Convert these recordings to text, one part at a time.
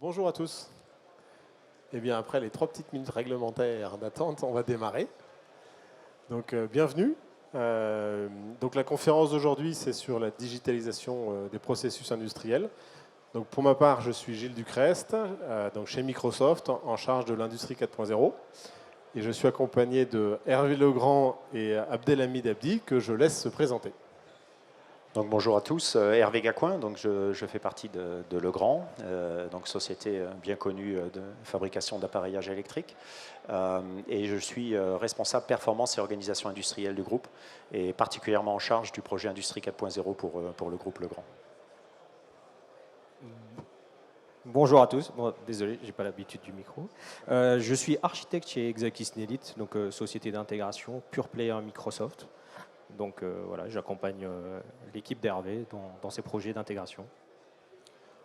Bonjour à tous. Eh bien, après les 3 petites minutes réglementaires d'attente, on va démarrer. Donc, bienvenue. Donc, la conférence d'aujourd'hui, c'est sur la digitalisation des processus industriels. Donc, pour ma part, je suis Gilles Ducrest, donc chez Microsoft, en charge de l'industrie 4.0. Et je suis accompagné de Hervé Legrand et Abdelhamid Abdi, que je laisse se présenter. Donc, bonjour à tous, Hervé Gacouin, donc je fais partie de Legrand, donc société bien connue de fabrication d'appareillage électrique, et je suis responsable performance et organisation industrielle du groupe, et particulièrement en charge du projet Industrie 4.0 pour le groupe Legrand. Bonjour à tous. Bon, désolé, j'ai pas l'habitude du micro. Je suis architecte chez Exakis Nelit, donc société d'intégration pure player Microsoft. Donc voilà, j'accompagne l'équipe d'Hervé dans ses projets d'intégration.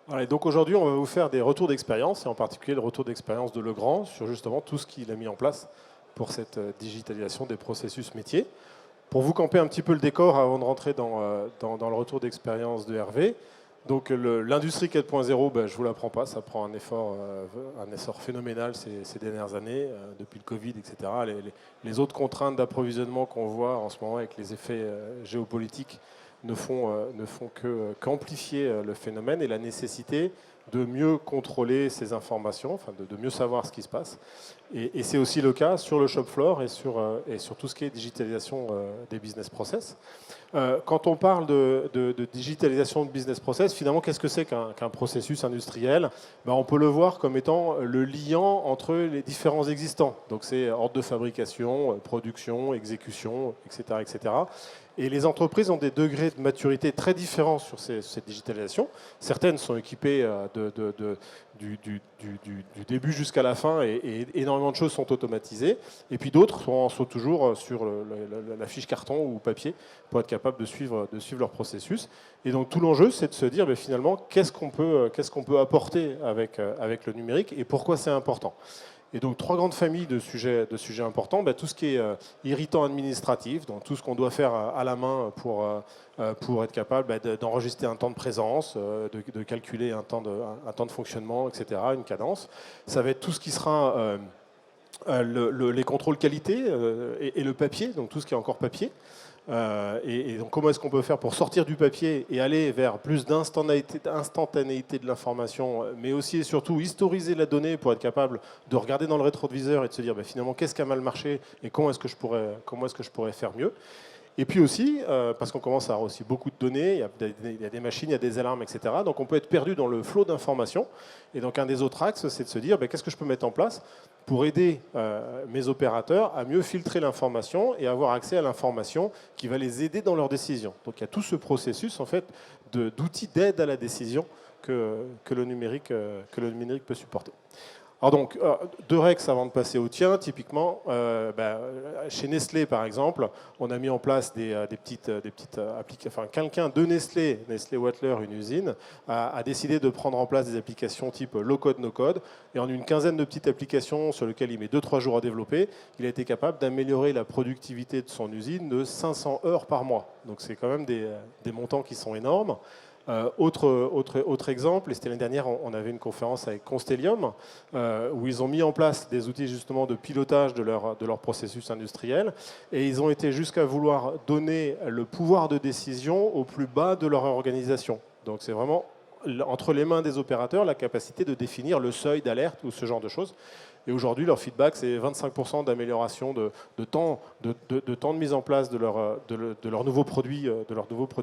Voilà, et donc aujourd'hui, on va vous faire des retours d'expérience, et en particulier le retour d'expérience de Legrand sur justement tout ce qu'il a mis en place pour cette digitalisation des processus métiers. Pour vous camper un petit peu le décor avant de rentrer dans le retour d'expérience de Hervé, donc l'industrie 4.0, ben, je ne vous l'apprends pas, ça prend un essor phénoménal ces dernières années, depuis le Covid, etc. Les autres contraintes d'approvisionnement qu'on voit en ce moment avec les effets géopolitiques ne font qu'amplifier le phénomène et la nécessité de mieux contrôler ces informations, enfin de mieux savoir ce qui se passe. Et c'est aussi le cas sur le shop floor et sur tout ce qui est digitalisation des business process. Quand on parle de digitalisation de business process, finalement, qu'est-ce que c'est qu'un processus industriel? Ben, on peut le voir comme étant le liant entre les différents existants. Donc c'est ordre de fabrication, production, exécution, etc., etc. Et les entreprises ont des degrés de maturité très différents sur cette digitalisation. Certaines sont équipées du début jusqu'à la fin et énormément de choses sont automatisées. Et puis d'autres sont toujours sur la fiche carton ou papier pour être capables de suivre leur processus. Et donc tout l'enjeu, c'est de se dire finalement qu'est-ce qu'on peut apporter avec le numérique et pourquoi c'est important. Et donc, 3 grandes familles de sujets importants. Tout ce qui est irritant administratif, donc tout ce qu'on doit faire à la main pour être capable d'enregistrer un temps de présence, de calculer un temps de fonctionnement, etc., une cadence. Ça va être tout ce qui sera les contrôles qualité et le papier, donc tout ce qui est encore papier. Et donc comment est-ce qu'on peut faire pour sortir du papier et aller vers plus d'instantanéité de l'information, mais aussi et surtout historiser la donnée pour être capable de regarder dans le rétroviseur et de se dire finalement qu'est-ce qui a mal marché et comment est-ce que je pourrais faire mieux. Et puis aussi, parce qu'on commence à avoir aussi beaucoup de données, il y a des machines, il y a des alarmes, etc. Donc on peut être perdu dans le flot d'informations. Et donc un des autres axes, c'est de se dire qu'est-ce que je peux mettre en place pour aider mes opérateurs à mieux filtrer l'information et avoir accès à l'information qui va les aider dans leurs décisions. Donc il y a tout ce processus en fait d'outils d'aide à la décision que le numérique peut supporter. Alors donc, 2 règles avant de passer au tien. Typiquement, chez Nestlé, par exemple, on a mis en place des petites applications. Enfin, quelqu'un de Nestlé Wattler, une usine, a décidé de prendre en place des applications type low-code, no-code. Et en une quinzaine de petites applications sur lesquelles il met 2-3 jours à développer, il a été capable d'améliorer la productivité de son usine de 500 heures par mois. Donc c'est quand même des montants qui sont énormes. Autre exemple, et c'était l'année dernière, on avait une conférence avec Constellium, où ils ont mis en place des outils justement de pilotage de leur processus industriel, et ils ont été jusqu'à vouloir donner le pouvoir de décision au plus bas de leur organisation. Donc c'est vraiment entre les mains des opérateurs la capacité de définir le seuil d'alerte ou ce genre de choses. Et aujourd'hui, leur feedback, c'est 25% d'amélioration de temps de mise en place de leurs nouveaux produits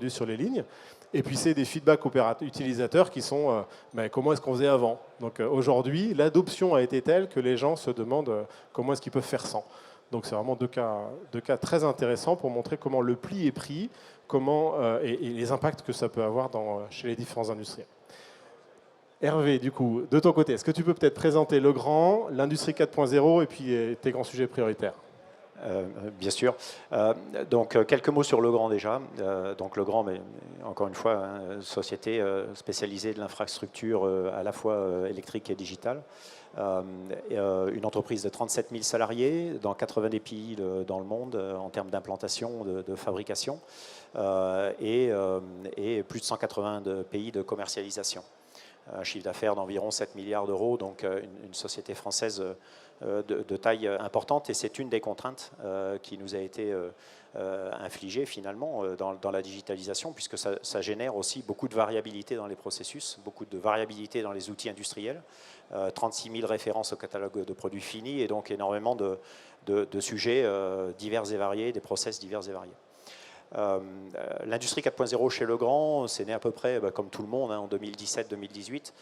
sur les lignes. Et puis, c'est des feedbacks utilisateurs qui sont comment est-ce qu'on faisait avant. Donc aujourd'hui, l'adoption a été telle que les gens se demandent comment est-ce qu'ils peuvent faire sans. Donc c'est vraiment deux cas très intéressants pour montrer comment le pli est pris, et les impacts que ça peut avoir chez les différents industriels. Hervé, du coup, de ton côté, est-ce que tu peux peut-être présenter Legrand, l'industrie 4.0 et puis tes grands sujets prioritaires? Bien sûr. Donc, quelques mots sur Legrand déjà. Donc, Legrand, mais encore une fois, société spécialisée de l'infrastructure à la fois électrique et digitale. Une entreprise de 37 000 salariés dans 80 pays dans le monde en termes d'implantation, de fabrication et plus de 180 pays de commercialisation. un chiffre d'affaires d'environ 7 milliards d'euros, donc une société française de taille importante, et c'est une des contraintes qui nous a été infligée finalement dans la digitalisation, puisque ça génère aussi beaucoup de variabilité dans les processus, beaucoup de variabilité dans les outils industriels, 36 000 références au catalogue de produits finis, et donc énormément de sujets divers et variés, des process divers et variés. L'industrie 4.0 chez Legrand, c'est né à peu près comme tout le monde en 2017-2018,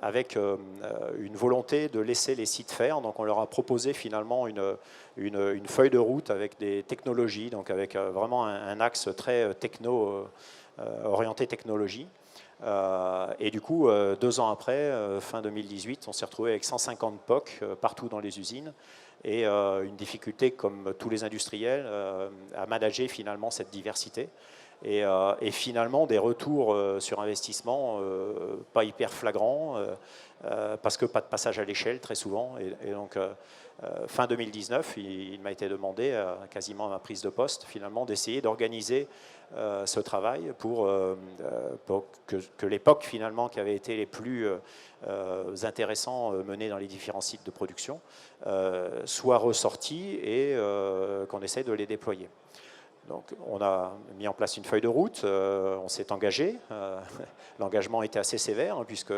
avec une volonté de laisser les sites faire. Donc on leur a proposé finalement une feuille de route avec des technologies, donc avec vraiment un axe très orienté technologie. Et du coup, 2 ans après, fin 2018, on s'est retrouvé avec 150 POC partout dans les usines, et une difficulté, comme tous les industriels, à manager finalement cette diversité. Et finalement, des retours sur investissement pas hyper flagrants, parce que pas de passage à l'échelle très souvent. Et donc, fin 2019, il m'a été demandé, quasiment à ma prise de poste, finalement, d'essayer d'organiser ce travail pour que les POC, finalement, qui avaient été les plus intéressants menés dans les différents sites de production, soient ressortis et qu'on essaie de les déployer. Donc, on a mis en place une feuille de route, on s'est engagé. L'engagement était assez sévère, hein, puisque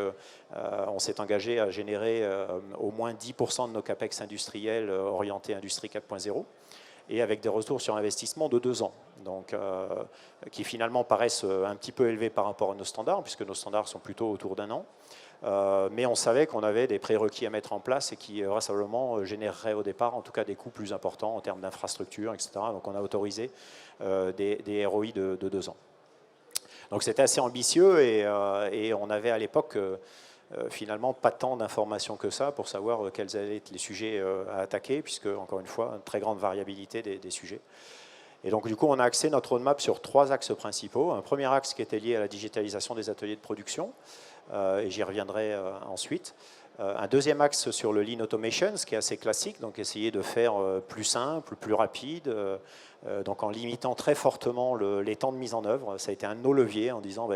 on s'est engagé à générer au moins 10% de nos capex industriels orientés Industrie 4.0, et avec des retours sur investissement de 2 ans, donc, qui finalement paraissent un petit peu élevés par rapport à nos standards, puisque nos standards sont plutôt autour d'1 an. Mais on savait qu'on avait des prérequis à mettre en place et qui vraisemblablement généreraient au départ en tout cas des coûts plus importants en termes d'infrastructure, etc. Donc on a autorisé des ROI de 2 ans. Donc c'était assez ambitieux, et on avait à l'époque finalement pas tant d'informations que ça pour savoir quels allaient être les sujets à attaquer, puisque encore une fois, une très grande variabilité des sujets. Et donc du coup, on a axé notre roadmap sur 3 axes principaux. Un premier axe qui était lié à la digitalisation des ateliers de production, et j'y reviendrai ensuite. Un deuxième axe sur le Lean Automation, ce qui est assez classique, donc essayer de faire plus simple, plus rapide, donc en limitant très fortement les temps de mise en œuvre. Ça a été un de nos leviers en disant,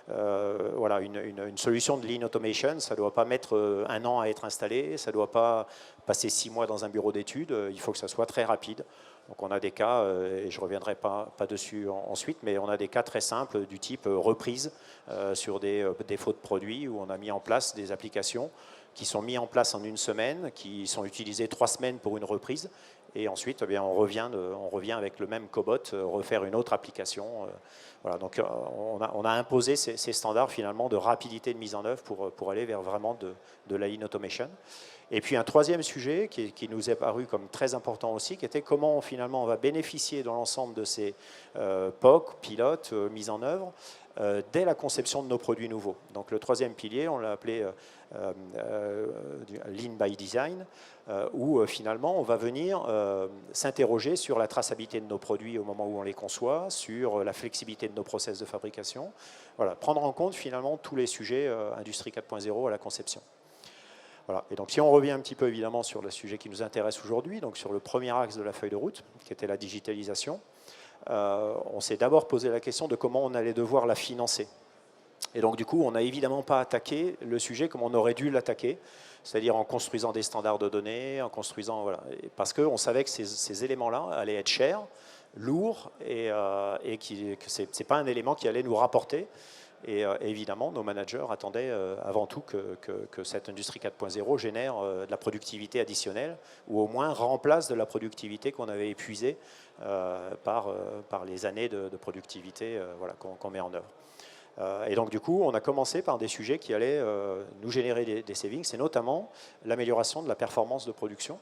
voilà, une solution de Lean Automation, ça ne doit pas mettre 1 an à être installé, ça ne doit pas passer 6 mois dans un bureau d'études, il faut que ça soit très rapide. Donc on a des cas, et je ne reviendrai pas dessus ensuite, mais on a des cas très simples du type reprise sur des défauts de produits, où on a mis en place des applications qui sont mises en place en 1 semaine, qui sont utilisées 3 semaines pour une reprise, et ensuite eh bien, on revient avec le même cobot refaire une autre application. Voilà, donc on a imposé ces standards finalement de rapidité de mise en œuvre pour aller vers vraiment de la Lean Automation. Et puis un troisième sujet qui nous est paru comme très important aussi, qui était comment finalement on va bénéficier dans l'ensemble de ces POC, pilotes, mises en œuvre, dès la conception de nos produits nouveaux. Donc le troisième pilier, on l'a appelé Lean by Design, où finalement on va venir s'interroger sur la traçabilité de nos produits au moment où on les conçoit, sur la flexibilité de nos process de fabrication, voilà, prendre en compte finalement tous les sujets Industrie 4.0 à la conception. Voilà. Et donc si on revient un petit peu évidemment sur le sujet qui nous intéresse aujourd'hui, donc sur le premier axe de la feuille de route, qui était la digitalisation, on s'est d'abord posé la question de comment on allait devoir la financer. Et donc du coup, on n'a évidemment pas attaqué le sujet comme on aurait dû l'attaquer, c'est-à-dire en construisant des standards de données, en construisant, voilà, parce qu'on savait que ces éléments-là allaient être chers, lourds, et que ce n'est pas un élément qui allait nous rapporter. Et évidemment, nos managers attendaient avant tout que cette industrie 4.0 génère de la productivité additionnelle, ou au moins remplace de la productivité qu'on avait épuisée par les années de productivité voilà, qu'on met en œuvre. Et donc du coup, on a commencé par des sujets qui allaient nous générer des savings, c'est notamment l'amélioration de la performance de production.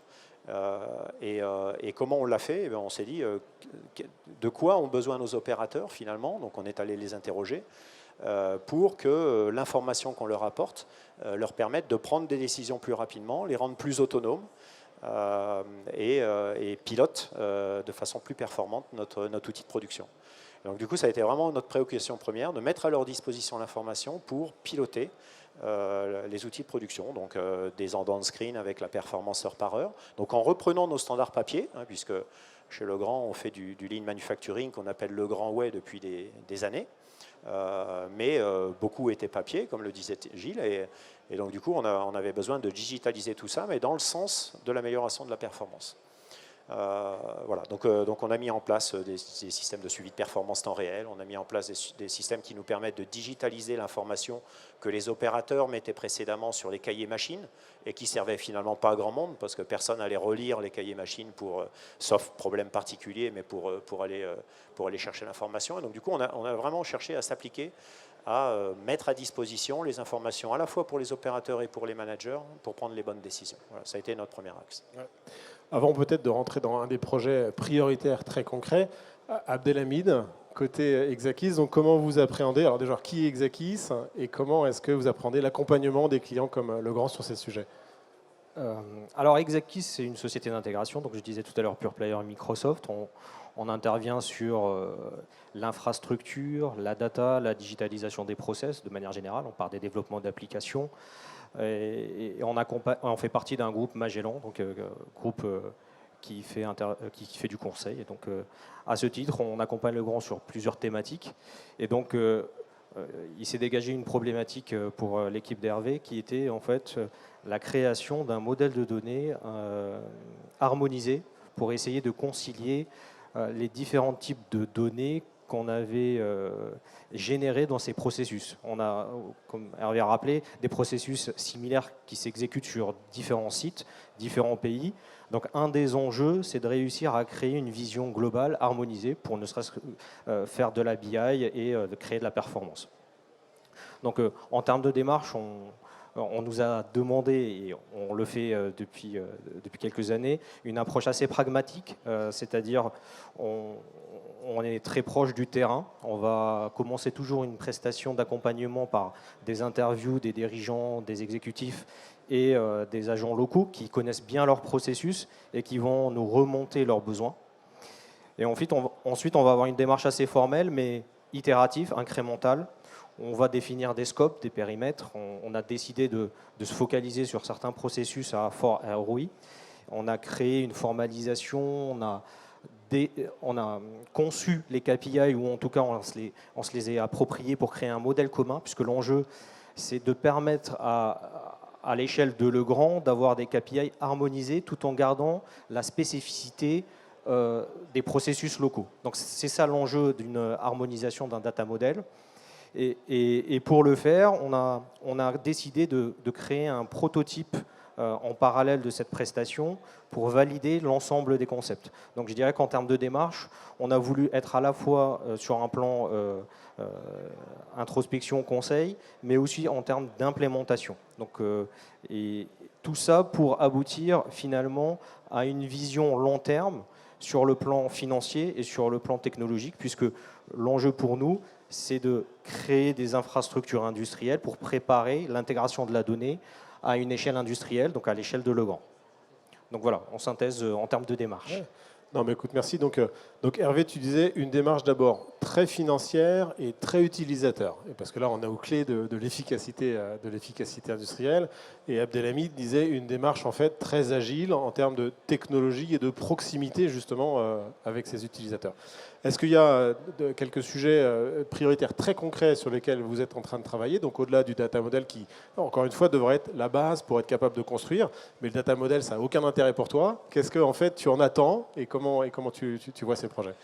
Et comment on l'a fait? On s'est dit, de quoi ont besoin nos opérateurs finalement? Donc on est allé les interroger pour que l'information qu'on leur apporte leur permette de prendre des décisions plus rapidement, les rendre plus autonomes et pilotent de façon plus performante notre outil de production. Donc du coup, ça a été vraiment notre préoccupation première, de mettre à leur disposition l'information pour piloter les outils de production, donc des en down-screen avec la performance heure par heure. Donc en reprenant nos standards papier, hein, puisque chez Legrand, on fait du lean manufacturing qu'on appelle le Grand Way depuis des années. mais beaucoup étaient papier, comme le disait Gilles, et donc du coup on avait besoin de digitaliser tout ça, mais dans le sens de l'amélioration de la performance. Voilà, donc on a mis en place des systèmes de suivi de performance temps réel, on a mis en place des systèmes qui nous permettent de digitaliser l'information que les opérateurs mettaient précédemment sur les cahiers machines et qui servaient finalement pas à grand monde parce que personne n'allait relire les cahiers machines sauf problème particulier, mais pour aller chercher l'information. Et donc du coup on a vraiment cherché à s'appliquer à mettre à disposition les informations à la fois pour les opérateurs et pour les managers pour prendre les bonnes décisions. Voilà, ça a été notre premier axe. Ouais. Avant peut-être de rentrer dans un des projets prioritaires très concrets, Abdelhamid, côté Exakis, donc comment vous appréhendez, alors déjà qui est Exakis et comment est-ce que vous appréhendez l'accompagnement des clients comme Legrand sur ces sujets? Alors Exakis, c'est une société d'intégration, donc je disais tout à l'heure Pure Player Microsoft. On intervient sur l'infrastructure, la data, la digitalisation des process de manière générale. On part des développements d'applications et on fait partie d'un groupe Magellan, donc groupe qui fait du conseil. Et donc à ce titre, on accompagne Legrand sur plusieurs thématiques. Et donc il s'est dégagé une problématique pour l'équipe d'Hervé qui était en fait la création d'un modèle de données harmonisé pour essayer de concilier les différents types de données qu'on avait générés dans ces processus. On a, comme Hervé a rappelé, des processus similaires qui s'exécutent sur différents sites, différents pays. Donc un des enjeux, c'est de réussir à créer une vision globale, harmonisée, pour ne serait-ce que faire de la BI et de créer de la performance. Donc en termes de démarche, on nous a demandé, et on le fait depuis quelques années, une approche assez pragmatique, c'est-à-dire on est très proche du terrain. On va commencer toujours une prestation d'accompagnement par des interviews des dirigeants, des exécutifs et des agents locaux qui connaissent bien leur processus et qui vont nous remonter leurs besoins. Et ensuite, on va avoir une démarche assez formelle, mais itérative, incrémentale. On va définir des scopes, des périmètres. On a décidé de se focaliser sur certains processus à fort ROI. On a créé une formalisation, on a conçu les KPI, ou en tout cas on se les est appropriés pour créer un modèle commun, puisque l'enjeu, c'est de permettre à l'échelle de Legrand d'avoir des KPI harmonisés tout en gardant la spécificité des processus locaux. Donc c'est ça l'enjeu d'une harmonisation d'un data model. Et pour le faire, on a décidé de créer un prototype en parallèle de cette prestation pour valider l'ensemble des concepts. Donc je dirais qu'en termes de démarche, on a voulu être à la fois sur un plan introspection, conseil, mais aussi en termes d'implémentation. Donc, et tout ça pour aboutir finalement à une vision long terme sur le plan financier et sur le plan technologique, puisque l'enjeu pour nous, c'est de créer des infrastructures industrielles pour préparer l'intégration de la donnée à une échelle industrielle, donc à l'échelle de Legrand. Donc voilà, en synthèse, en termes de démarche. Ouais. Non, mais écoute, merci. Donc Hervé, tu disais une démarche d'abord très financière et très utilisateur. Et parce que là, on est aux clés de l'efficacité industrielle. Et Abdelhamid disait une démarche en fait très agile en termes de technologie et de proximité justement avec ses utilisateurs. Est-ce qu'il y a quelques sujets prioritaires très concrets sur lesquels vous êtes en train de travailler? Donc au-delà du data model qui, encore une fois, devrait être la base pour être capable de construire. Mais le data model, ça n'a aucun intérêt pour toi. Qu'est-ce que en fait tu en attends et comment tu vois ces projets?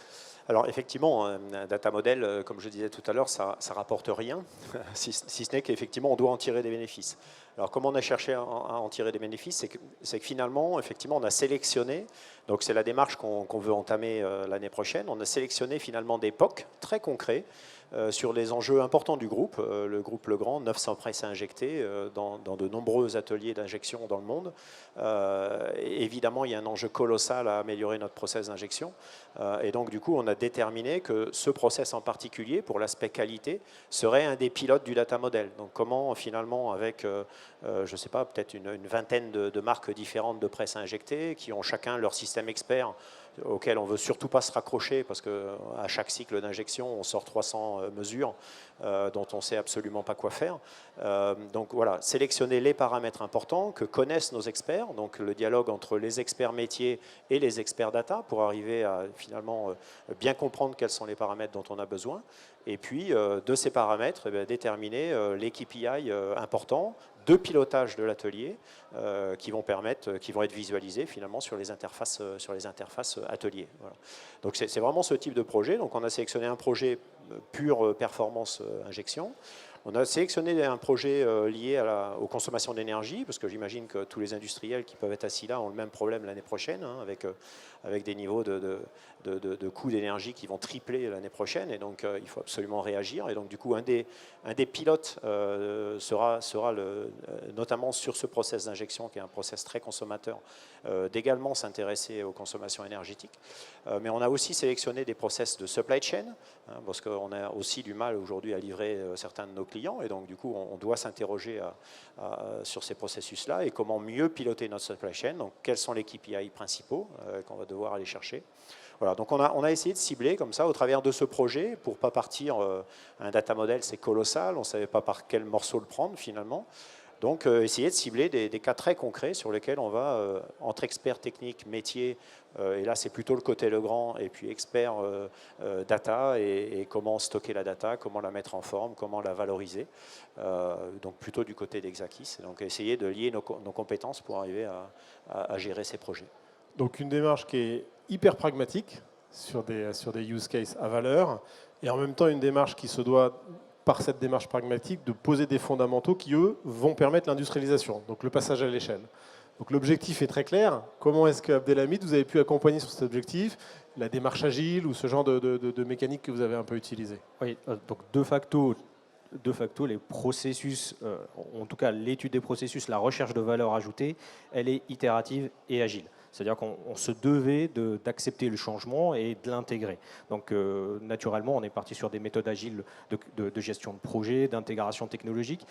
Alors effectivement, un data model, comme je disais tout à l'heure, ça ne rapporte rien, si ce n'est qu'effectivement on doit en tirer des bénéfices. Alors comment on a cherché à en tirer des bénéfices, c'est que finalement, effectivement, on a sélectionné, donc c'est la démarche qu'on veut entamer l'année prochaine, on a sélectionné finalement des POC très concrets sur les enjeux importants du groupe. Le groupe Legrand, 900 presses à injecter dans de nombreux ateliers d'injection dans le monde. Évidemment, il y a un enjeu colossal à améliorer notre process d'injection. Et donc, du coup, on a déterminé que ce process en particulier, pour l'aspect qualité, serait un des pilotes du data model. Donc, comment, finalement, avec, je ne sais pas, peut-être une vingtaine de marques différentes de presses à injecter, qui ont chacun leur système expert, auquel on ne veut surtout pas se raccrocher, parce qu'à chaque cycle d'injection, on sort 300 mesures. dont on ne sait absolument pas quoi faire. Donc voilà, sélectionner les paramètres importants que connaissent nos experts, donc le dialogue entre les experts métiers et les experts data pour arriver à finalement bien comprendre quels sont les paramètres dont on a besoin. Et puis, de ces paramètres, déterminer les KPI importants de pilotage de l'atelier qui vont être visualisés finalement sur les interfaces ateliers. Voilà. Donc, c'est vraiment ce type de projet. Donc, on a sélectionné un projet pure performance injection. On a sélectionné un projet lié aux consommations d'énergie, parce que j'imagine que tous les industriels qui peuvent être assis là ont le même problème l'année prochaine, hein, avec des niveaux de coûts d'énergie qui vont tripler l'année prochaine, et donc il faut absolument réagir. Et donc du coup, un des pilotes sera notamment sur ce process d'injection, qui est un process très consommateur, d'également s'intéresser aux consommations énergétiques. Mais on a aussi sélectionné des process de supply chain, hein, parce qu'on a aussi du mal aujourd'hui à livrer certains de nos clients, et donc du coup on doit s'interroger sur ces processus-là et comment mieux piloter notre supply chain. Donc quels sont les KPI principaux qu'on va devoir aller chercher. Voilà, donc on a essayé de cibler comme ça au travers de ce projet pour ne pas partir. Un data model, c'est colossal, on ne savait pas par quel morceau le prendre finalement. Donc essayer de cibler des cas très concrets sur lesquels on va, entre experts techniques, métiers, et là c'est plutôt le côté Legrand, et puis experts data, et comment stocker la data, comment la mettre en forme, comment la valoriser. Donc plutôt du côté d'Exakis. Donc essayer de lier nos compétences pour arriver à gérer ces projets. Donc une démarche qui est hyper pragmatique sur des use cases à valeur, et en même temps une démarche qui se doit, par cette démarche pragmatique, de poser des fondamentaux qui, eux, vont permettre l'industrialisation, donc le passage à l'échelle. Donc l'objectif est très clair. Comment est-ce qu'Abdelhamid, vous avez pu accompagner sur cet objectif, la démarche agile ou ce genre de mécanique que vous avez un peu utilisé? Oui, donc de facto, les processus, en tout cas l'étude des processus, la recherche de valeur ajoutée, elle est itérative et agile. C'est-à-dire qu'on se devait d'accepter le changement et de l'intégrer. Donc naturellement, on est parti sur des méthodes agiles de gestion de projet, d'intégration technologique.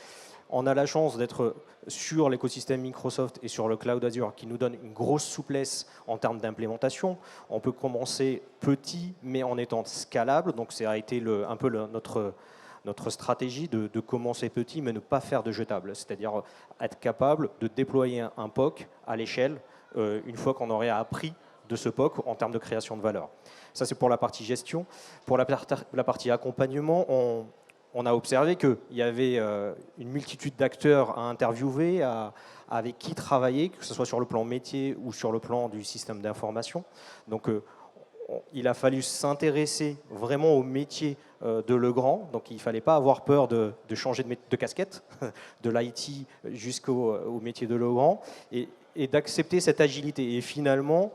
On a la chance d'être sur l'écosystème Microsoft et sur le Cloud Azure qui nous donne une grosse souplesse en termes d'implémentation. On peut commencer petit, mais en étant scalable. Donc ça a été un peu notre stratégie de commencer petit, mais ne pas faire de jetable. C'est-à-dire être capable de déployer un POC à l'échelle une fois qu'on aurait appris de ce POC en termes de création de valeur. Ça, c'est pour la partie gestion. Pour la partie accompagnement, on a observé qu'il y avait une multitude d'acteurs à interviewer, avec qui travailler, que ce soit sur le plan métier ou sur le plan du système d'information. Donc, il a fallu s'intéresser vraiment au métier de Legrand. Donc, il ne fallait pas avoir peur de changer de casquette, de l'IT jusqu'au métier de Legrand, et d'accepter cette agilité. Et finalement,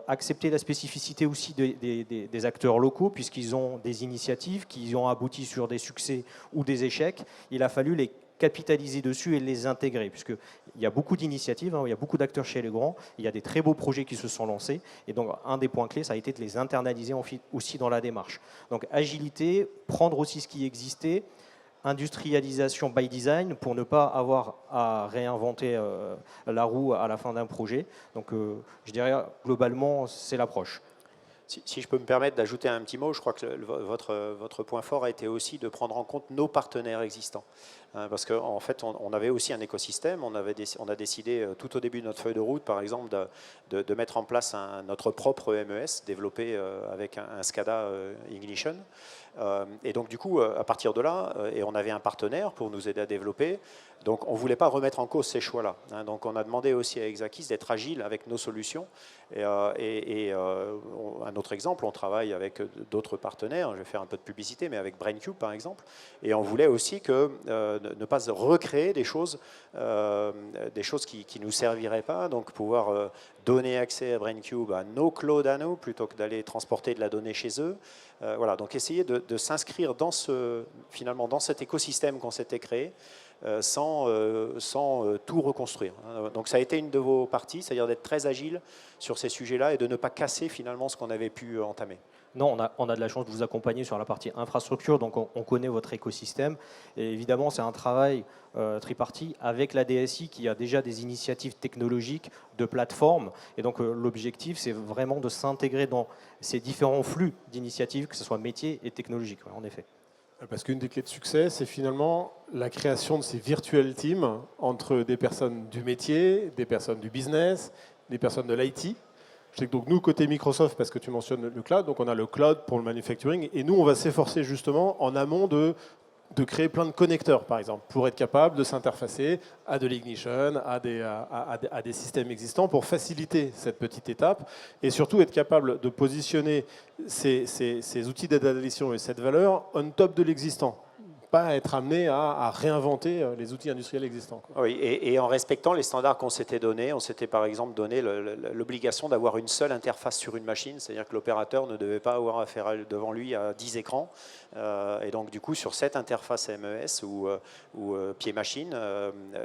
accepter la spécificité aussi des acteurs locaux, puisqu'ils ont des initiatives qui ont abouti sur des succès ou des échecs. Il a fallu les capitaliser dessus et les intégrer, puisqu'il y a beaucoup d'initiatives, hein, il y a beaucoup d'acteurs chez Legrand, il y a des très beaux projets qui se sont lancés, et donc un des points clés, ça a été de les internaliser aussi dans la démarche. Donc agilité, prendre aussi ce qui existait, industrialisation by design pour ne pas avoir à réinventer la roue à la fin d'un projet. Donc je dirais globalement, c'est l'approche. Si je peux me permettre d'ajouter un petit mot, je crois que votre point fort a été aussi de prendre en compte nos partenaires existants. Parce qu'en fait, on avait aussi un écosystème. On a décidé tout au début de notre feuille de route, par exemple, de mettre en place notre propre MES développé avec un SCADA Ignition. Et donc, du coup, à partir de là, et on avait un partenaire pour nous aider à développer. Donc, on ne voulait pas remettre en cause ces choix-là. Donc, on a demandé aussi à Exakis d'être agile avec nos solutions. Un autre exemple, on travaille avec d'autres partenaires. Je vais faire un peu de publicité, mais avec BrainCube, par exemple. Et on voulait aussi ne pas recréer des choses qui ne nous serviraient pas. Donc, pouvoir donner accès à BrainCube à nos clouds à nous, plutôt que d'aller transporter de la donnée chez eux. Voilà, donc essayer de s'inscrire finalement dans cet écosystème qu'on s'était créé, sans tout reconstruire. Donc ça a été une de vos parties, c'est-à-dire d'être très agile sur ces sujets-là et de ne pas casser finalement ce qu'on avait pu entamer. Non, on a de la chance de vous accompagner sur la partie infrastructure, donc on connaît votre écosystème. Et évidemment, c'est un travail tripartite avec la DSI qui a déjà des initiatives technologiques de plateforme. Et donc l'objectif, c'est vraiment de s'intégrer dans ces différents flux d'initiatives, que ce soit métier et technologique, en effet. Parce qu'une des clés de succès, c'est finalement la création de ces virtual teams entre des personnes du métier, des personnes du business, des personnes de l'IT. Je sais que donc nous, côté Microsoft, parce que tu mentionnes le cloud, donc on a le cloud pour le manufacturing, et nous, on va s'efforcer justement en amont de créer plein de connecteurs, par exemple, pour être capable de s'interfacer à de l'ignition, à des systèmes existants, pour faciliter cette petite étape, et surtout être capable de positionner ces outils d'addition et cette valeur on top de l'existant. Pas être amené à réinventer les outils industriels existants. Oui, et en respectant les standards qu'on s'était donnés, on s'était par exemple donné l'obligation d'avoir une seule interface sur une machine, c'est-à-dire que l'opérateur ne devait pas avoir affaire devant lui à 10 écrans. Et donc du coup, sur cette interface MES ou pied-machine,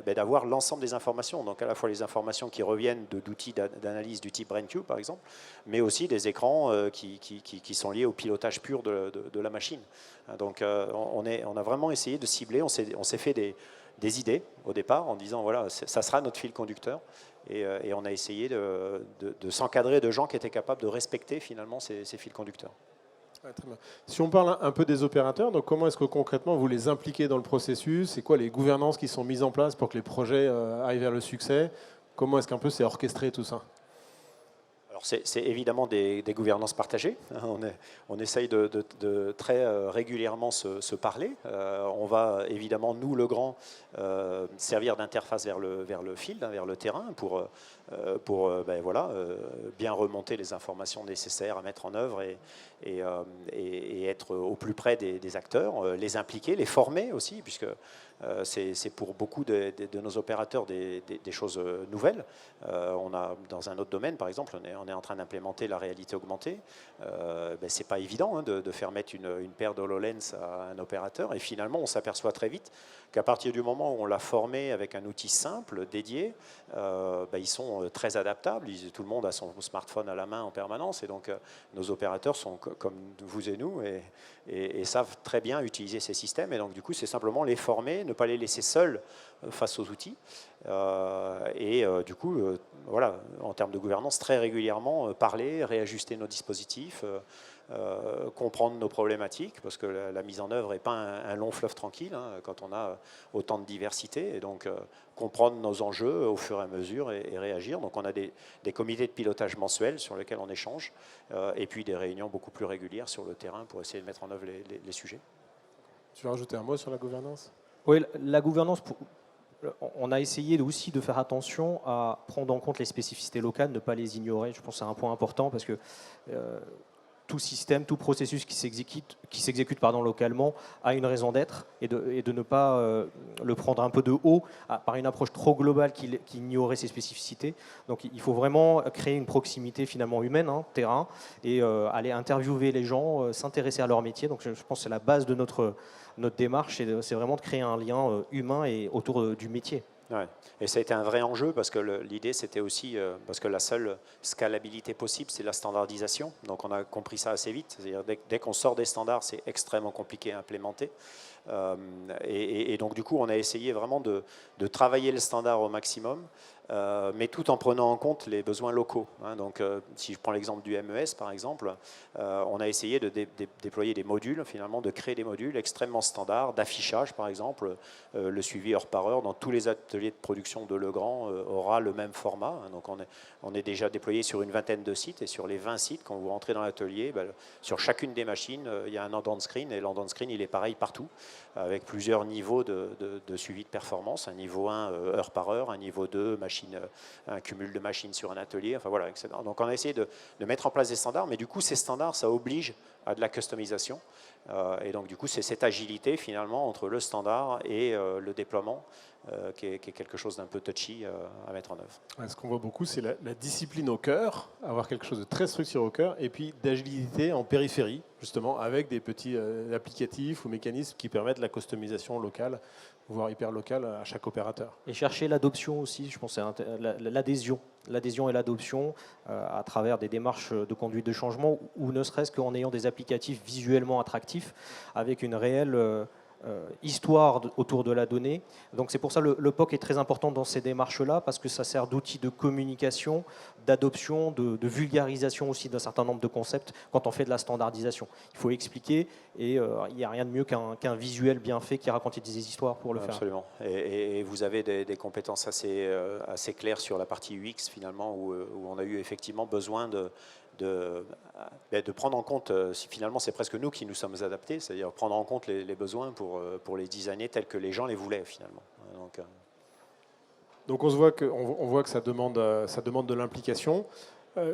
d'avoir l'ensemble des informations, donc à la fois les informations qui reviennent d'outils d'analyse du type BrainCube par exemple, mais aussi des écrans qui sont liés au pilotage pur de la machine. Donc on a vraiment essayé de cibler, on s'est fait des idées au départ en disant voilà, ça sera notre fil conducteur, et on a essayé de s'encadrer de gens qui étaient capables de respecter finalement ces fils conducteurs. Ouais, très bien. Si on parle un peu des opérateurs, donc comment est-ce que concrètement vous les impliquez dans le processus? C'est quoi les gouvernances qui sont mises en place pour que les projets aillent vers le succès? Comment est-ce qu'un peu c'est orchestré tout ça? Alors c'est évidemment des gouvernances partagées. On essaye de très régulièrement se parler. On va évidemment, nous, le grand, servir d'interface vers le field, vers le terrain, pour bien remonter les informations nécessaires à mettre en œuvre et être au plus près des acteurs, les impliquer, les former aussi, puisque c'est pour beaucoup de nos opérateurs des choses nouvelles. On a, dans un autre domaine, par exemple, on est en train d'implémenter la réalité augmentée. C'est pas évident de faire mettre une paire d'HoloLens à un opérateur. Et finalement, on s'aperçoit très vite qu'à partir du moment où on l'a formé avec un outil simple, dédié, ils sont très adaptables. Tout le monde a son smartphone à la main en permanence. Et donc, nos opérateurs sont comme vous et nous et savent très bien utiliser ces systèmes. Et donc, du coup, c'est simplement les former, ne pas les laisser seuls face aux outils. Du coup, voilà, en termes de gouvernance, très régulièrement parler, réajuster nos dispositifs, comprendre nos problématiques, parce que la mise en œuvre n'est pas un long fleuve tranquille quand on a autant de diversité, et donc comprendre nos enjeux au fur et à mesure et réagir. Donc on a des comités de pilotage mensuels sur lesquels on échange, et puis des réunions beaucoup plus régulières sur le terrain pour essayer de mettre en œuvre les sujets. Tu veux rajouter un mot sur la gouvernance? Oui, la gouvernance, on a essayé aussi de faire attention à prendre en compte les spécificités locales, ne pas les ignorer. Je pense que c'est un point important parce que tout système, tout processus qui s'exécute localement a une raison d'être, et de ne pas le prendre un peu de haut par une approche trop globale qui ignorait ses spécificités. Donc il faut vraiment créer une proximité finalement humaine, terrain, et aller interviewer les gens, s'intéresser à leur métier. Donc je pense que c'est la base de notre démarche, c'est vraiment de créer un lien humain et autour du métier. Ouais. Et ça a été un vrai enjeu parce que l'idée c'était aussi, parce que la seule scalabilité possible c'est la standardisation, donc on a compris ça assez vite, c'est-à-dire dès qu'on sort des standards c'est extrêmement compliqué à implémenter, et donc du coup on a essayé vraiment de travailler le standard au maximum, mais tout en prenant en compte les besoins locaux. Donc, si je prends l'exemple du MES, par exemple, on a essayé de déployer des modules, finalement, de créer des modules extrêmement standards, d'affichage, par exemple. Le suivi heure par heure dans tous les ateliers de production de Legrand aura le même format. Donc, on est déjà déployé sur une vingtaine de sites, et sur les 20 sites, quand vous rentrez dans l'atelier, sur chacune des machines, il y a un end-on screen, et l'end-on screen, il est pareil partout, avec plusieurs niveaux de suivi de performance, un niveau 1 heure par heure, un niveau 2 un cumul de machines sur un atelier, enfin voilà, etc. Donc on a essayé de mettre en place des standards, mais du coup ces standards ça oblige à de la customisation, et donc du coup c'est cette agilité finalement entre le standard et le déploiement qui est quelque chose d'un peu touchy à mettre en œuvre. Ce qu'on voit beaucoup, c'est la discipline au cœur, avoir quelque chose de très structuré au cœur, et puis d'agilité en périphérie, justement, avec des petits applicatifs ou mécanismes qui permettent la customisation locale, voire hyper locale à chaque opérateur. Et chercher l'adoption aussi, je pense, l'adhésion et l'adoption à travers des démarches de conduite de changement, ou ne serait-ce qu'en ayant des applicatifs visuellement attractifs, avec une réelle histoire autour de la donnée. Donc c'est pour ça que le POC est très important dans ces démarches-là, parce que ça sert d'outil de communication, d'adoption, de vulgarisation aussi d'un certain nombre de concepts quand on fait de la standardisation. Il faut expliquer, et il n'y a rien de mieux qu'un visuel bien fait qui raconte des histoires pour le faire. Absolument. Et vous avez des compétences assez claires sur la partie UX finalement, où on a eu effectivement besoin de prendre en compte, finalement c'est presque nous qui nous sommes adaptés, c'est-à-dire prendre en compte les besoins pour les designer tels que les gens les voulaient finalement. Donc on voit que ça demande de l'implication.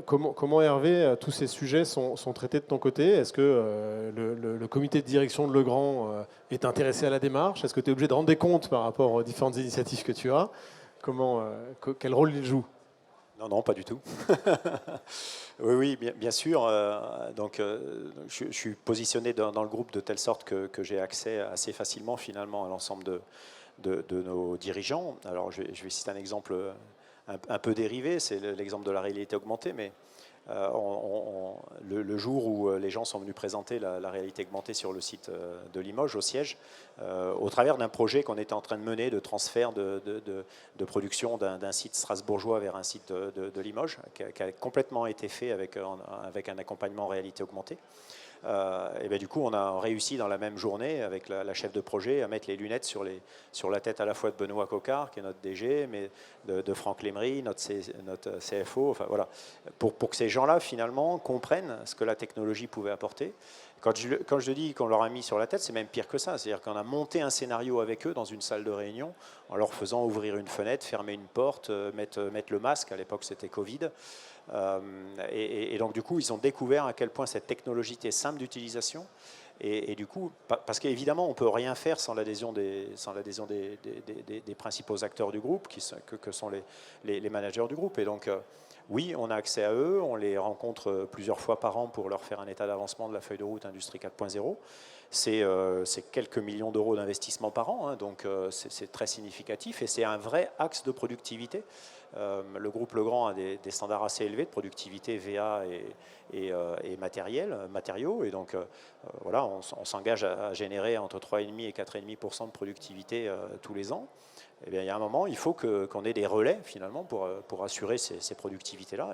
Comment Hervé, tous ces sujets sont traités de ton côté? Est-ce que le comité de direction de Legrand est intéressé à la démarche? Est-ce que tu es obligé de rendre des comptes par rapport aux différentes initiatives que tu as? Quel rôle il joue? Non, pas du tout. Oui, bien sûr. Je suis positionné dans le groupe de telle sorte que j'ai accès assez facilement finalement à l'ensemble de nos dirigeants. Alors, je vais citer un exemple un peu dérivé, c'est l'exemple de la réalité augmentée, mais le jour où les gens sont venus présenter la réalité augmentée sur le site de Limoges, au siège, au travers d'un projet qu'on était en train de mener de transfert de production d'un site strasbourgeois vers un site de Limoges, qui a complètement été fait avec un accompagnement réalité augmentée. Et du coup, on a réussi dans la même journée avec la chef de projet à mettre les lunettes sur la tête à la fois de Benoît Coquart, qui est notre DG, mais de Franck Lemery, notre CFO, enfin voilà, pour que ces gens-là finalement comprennent ce que la technologie pouvait apporter. Quand je dis qu'on leur a mis sur la tête, c'est même pire que ça. C'est-à-dire qu'on a monté un scénario avec eux dans une salle de réunion, en leur faisant ouvrir une fenêtre, fermer une porte, mettre le masque. À l'époque, c'était Covid. Et donc, du coup, ils ont découvert à quel point cette technologie était simple d'utilisation. Et du coup, parce qu'évidemment, on ne peut rien faire sans l'adhésion des principaux acteurs du groupe, que sont les managers du groupe. Et donc, oui, on a accès à eux, on les rencontre plusieurs fois par an pour leur faire un état d'avancement de la feuille de route Industrie 4.0. C'est quelques millions d'euros d'investissement par an, hein, donc c'est très significatif et c'est un vrai axe de productivité. Le groupe Legrand a des standards assez élevés de productivité VA et matériaux, et donc voilà, on s'engage à générer entre 3,5 et 4,5% de productivité tous les ans. Eh bien, il y a un moment, il faut qu'on ait des relais finalement pour assurer ces productivités-là.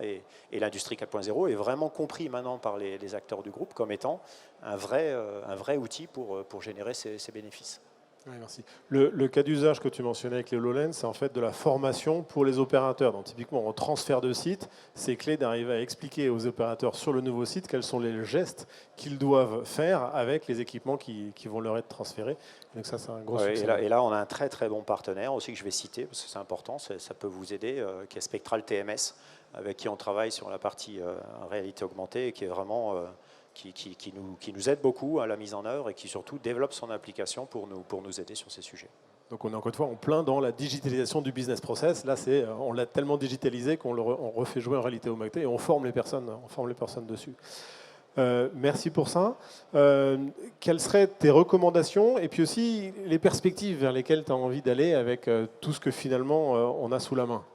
Et l'industrie 4.0 est vraiment compris maintenant par les acteurs du groupe comme étant un vrai outil pour générer ces bénéfices. Oui, merci. Le cas d'usage que tu mentionnais avec les HoloLens, c'est en fait de la formation pour les opérateurs. Donc typiquement, en transfert de site, c'est clé d'arriver à expliquer aux opérateurs sur le nouveau site quels sont les gestes qu'ils doivent faire avec les équipements qui vont leur être transférés. Donc ça, c'est un gros succès. Et là, on a un très très bon partenaire aussi que je vais citer, parce que c'est important, ça peut vous aider, qui est Spectral TMS, avec qui on travaille sur la partie réalité augmentée, et qui est vraiment... Qui nous aide beaucoup à la mise en œuvre et qui surtout développe son application pour nous aider sur ces sujets. Donc on est encore une fois en plein dans la digitalisation du business process. Là, on l'a tellement digitalisé qu'on refait jouer en réalité augmentée et on forme les personnes dessus. Merci pour ça. Quelles seraient tes recommandations et puis aussi les perspectives vers lesquelles tu as envie d'aller avec tout ce que finalement on a sous la main?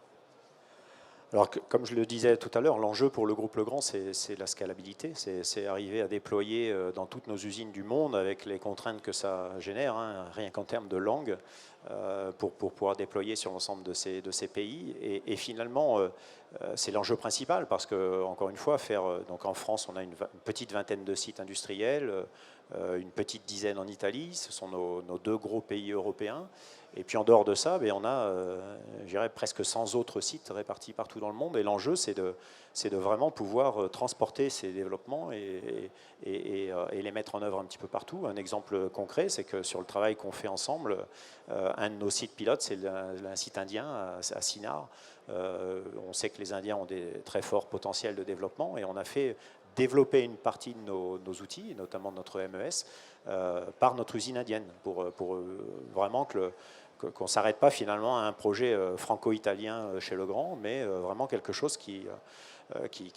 Alors, comme je le disais tout à l'heure, l'enjeu pour le groupe Legrand, c'est la scalabilité. C'est arriver à déployer dans toutes nos usines du monde avec les contraintes que ça génère, hein, rien qu'en termes de langue, pour pouvoir déployer sur l'ensemble de ces pays. Et finalement, c'est l'enjeu principal parce que, encore une fois, donc en France, on a une petite vingtaine de sites industriels, une petite dizaine en Italie. Ce sont nos deux gros pays européens. Et puis en dehors de ça, on a, je dirais, presque 100 autres sites répartis partout dans le monde. Et l'enjeu, c'est de vraiment pouvoir transporter ces développements et les mettre en œuvre un petit peu partout. Un exemple concret, c'est que sur le travail qu'on fait ensemble, un de nos sites pilotes, c'est un site indien à Sinnar. On sait que les Indiens ont des très forts potentiels de développement et on a fait développer une partie de nos outils, notamment notre MES, par notre usine indienne, pour vraiment qu'on ne s'arrête pas finalement à un projet franco-italien chez Legrand, mais vraiment quelque chose qui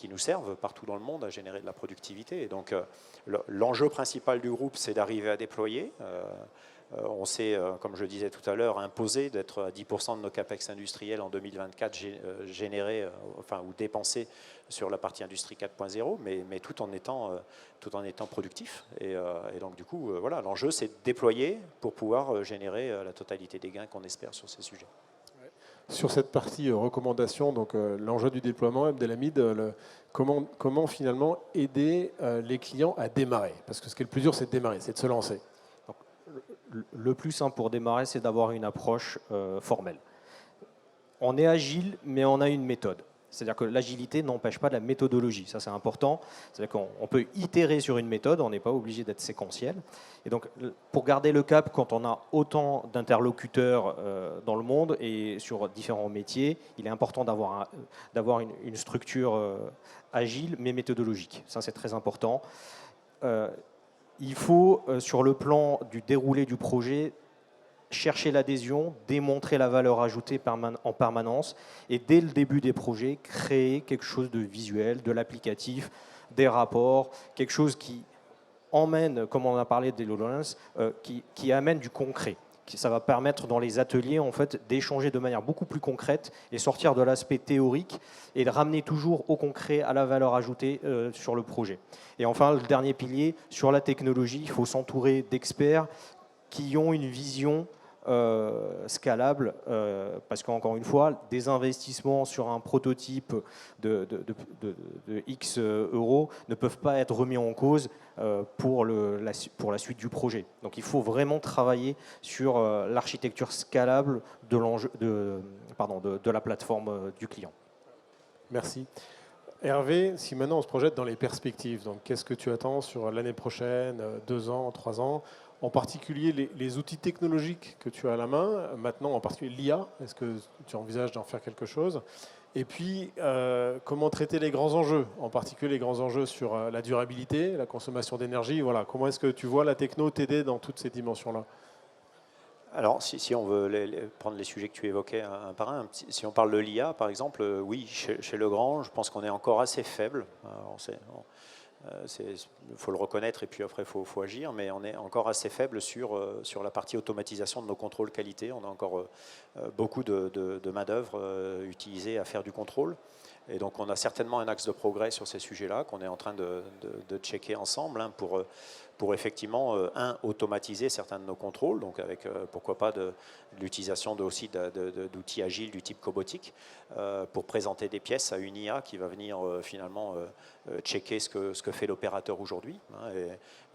nous serve partout dans le monde à générer de la productivité. Et donc l'enjeu principal du groupe, c'est d'arriver à déployer. On s'est, comme je le disais tout à l'heure, imposé d'être à 10% de nos capex industriels en 2024 générés, ou dépensés sur la partie industrie 4.0, mais tout en étant productif. Et donc du coup, voilà, l'enjeu c'est de déployer pour pouvoir générer la totalité des gains qu'on espère sur ces sujets. Sur cette partie recommandation, donc l'enjeu du déploiement, Abdelhamid, comment finalement aider les clients à démarrer? Parce que ce qui est le plus dur, c'est de démarrer, c'est de se lancer. Donc, le plus simple pour démarrer, c'est d'avoir une approche formelle. On est agile, mais on a une méthode. C'est-à-dire que l'agilité n'empêche pas de la méthodologie, ça c'est important. C'est-à-dire qu'on peut itérer sur une méthode, on n'est pas obligé d'être séquentiel. Et donc pour garder le cap, quand on a autant d'interlocuteurs dans le monde et sur différents métiers, il est important d'avoir une structure agile mais méthodologique. Ça c'est très important. Il faut, sur le plan du déroulé du projet, chercher l'adhésion, démontrer la valeur ajoutée en permanence et dès le début des projets, créer quelque chose de visuel, de l'applicatif, des rapports, quelque chose qui emmène, comme on a parlé des HoloLens, qui amène du concret. Ça va permettre dans les ateliers en fait, d'échanger de manière beaucoup plus concrète et sortir de l'aspect théorique et de ramener toujours au concret, à la valeur ajoutée sur le projet. Et enfin, le dernier pilier, sur la technologie, il faut s'entourer d'experts qui ont une vision scalable, parce qu'encore une fois, des investissements sur un prototype de X euros ne peuvent pas être remis en cause pour la suite du projet. Donc il faut vraiment travailler sur l'architecture scalable de la plateforme du client. Merci. Hervé, si maintenant on se projette dans les perspectives, donc qu'est-ce que tu attends sur l'année prochaine, 2 ans, 3 ans? En particulier, les outils technologiques que tu as à la main, maintenant en particulier l'IA, est-ce que tu envisages d'en faire quelque chose? Et puis, comment traiter les grands enjeux, en particulier les grands enjeux sur la durabilité, la consommation d'énergie, voilà. Comment est-ce que tu vois la techno t'aider dans toutes ces dimensions-là? Alors, si on veut prendre les sujets que tu évoquais un par un, si on parle de l'IA, par exemple, oui, chez Legrand, je pense qu'on est encore assez faible. Il faut le reconnaître et puis après, il faut agir, mais on est encore assez faible sur la partie automatisation de nos contrôles qualité. On a encore beaucoup de main-d'œuvre utilisée à faire du contrôle. Et donc, on a certainement un axe de progrès sur ces sujets-là qu'on est en train de checker ensemble pour effectivement, automatiser certains de nos contrôles, donc avec, pourquoi pas, de l'utilisation aussi d'outils agiles du type cobotique pour présenter des pièces à une IA qui va venir finalement checker ce que fait l'opérateur aujourd'hui.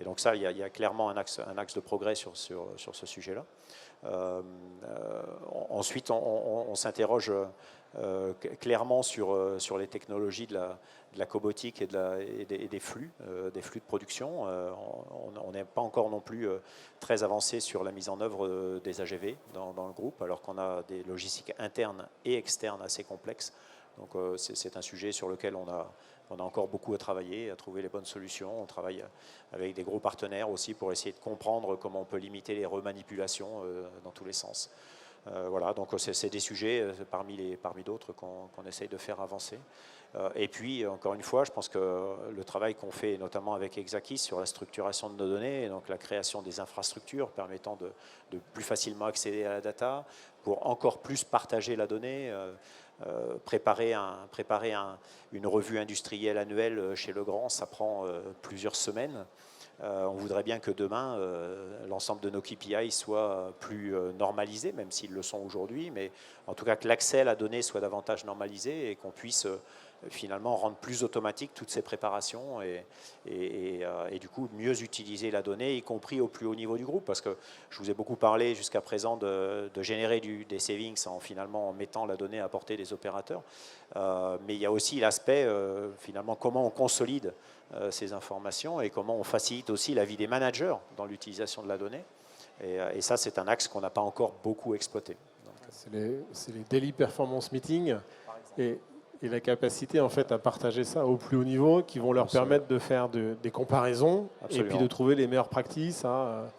Et donc ça, il y a clairement un axe de progrès sur ce sujet-là. Ensuite, on s'interroge clairement sur les technologies de la cobotique et des flux de production. On n'est pas encore non plus très avancé sur la mise en œuvre des AGV dans le groupe, alors qu'on a des logistiques internes et externes assez complexes. Donc c'est un sujet sur lequel on a encore beaucoup à travailler, à trouver les bonnes solutions. On travaille avec des gros partenaires aussi pour essayer de comprendre comment on peut limiter les remanipulations dans tous les sens. Voilà, donc c'est des sujets parmi d'autres qu'on essaye de faire avancer. Et puis, encore une fois, je pense que le travail qu'on fait, notamment avec Exacis, sur la structuration de nos données, et donc la création des infrastructures permettant de plus facilement accéder à la data, pour encore plus partager la donnée, préparer une revue industrielle annuelle chez Legrand, ça prend plusieurs semaines. On voudrait bien que demain, l'ensemble de nos KPI soient plus normalisés, même s'ils le sont aujourd'hui, mais en tout cas que l'accès à la donnée soit davantage normalisé et qu'on puisse finalement rendre plus automatique toutes ces préparations et du coup mieux utiliser la donnée, y compris au plus haut niveau du groupe, parce que je vous ai beaucoup parlé jusqu'à présent de générer des savings en mettant la donnée à portée des opérateurs, mais il y a aussi l'aspect finalement comment on consolide ces informations et comment on facilite aussi la vie des managers dans l'utilisation de la donnée. Et ça, c'est un axe qu'on n'a pas encore beaucoup exploité. C'est les daily performance meetings et la capacité en fait à partager ça au plus haut niveau qui vont leur permettre de faire des comparaisons. Absolument. Et puis de trouver les meilleures pratiques.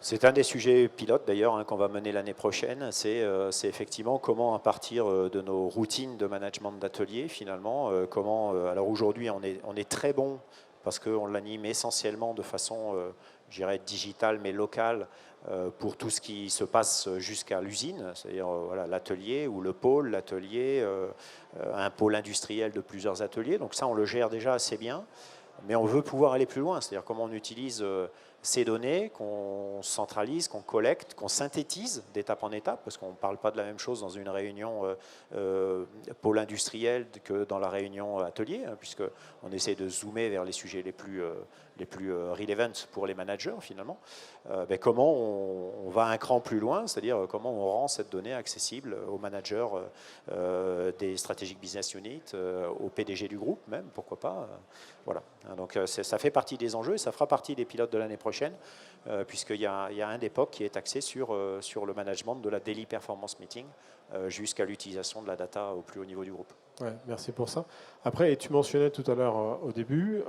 C'est un des sujets pilotes d'ailleurs qu'on va mener l'année prochaine. C'est effectivement comment, à partir de nos routines de management d'atelier, finalement, alors aujourd'hui, on est très bon parce qu'on l'anime essentiellement de façon, je dirais, digitale mais locale, pour tout ce qui se passe jusqu'à l'usine, c'est-à-dire voilà, l'atelier ou le pôle, l'atelier, un pôle industriel de plusieurs ateliers. Donc ça, on le gère déjà assez bien, mais on veut pouvoir aller plus loin, c'est-à-dire comment on utilise ces données, qu'on centralise, qu'on collecte, qu'on synthétise d'étape en étape, parce qu'on ne parle pas de la même chose dans une réunion pôle industriel que dans la réunion atelier, hein, puisqu'on essaie de zoomer vers les sujets les plus relevant pour les managers finalement. Comment on va un cran plus loin, c'est-à-dire comment on rend cette donnée accessible aux managers des strategic business units, au PDG du groupe même, pourquoi pas. Voilà. Donc ça fait partie des enjeux et ça fera partie des pilotes de l'année prochaine, puisqu'il y a un des POC qui est axé sur le management de la daily performance meeting jusqu'à l'utilisation de la data au plus haut niveau du groupe. Ouais, merci pour ça. Après, et tu mentionnais tout à l'heure au début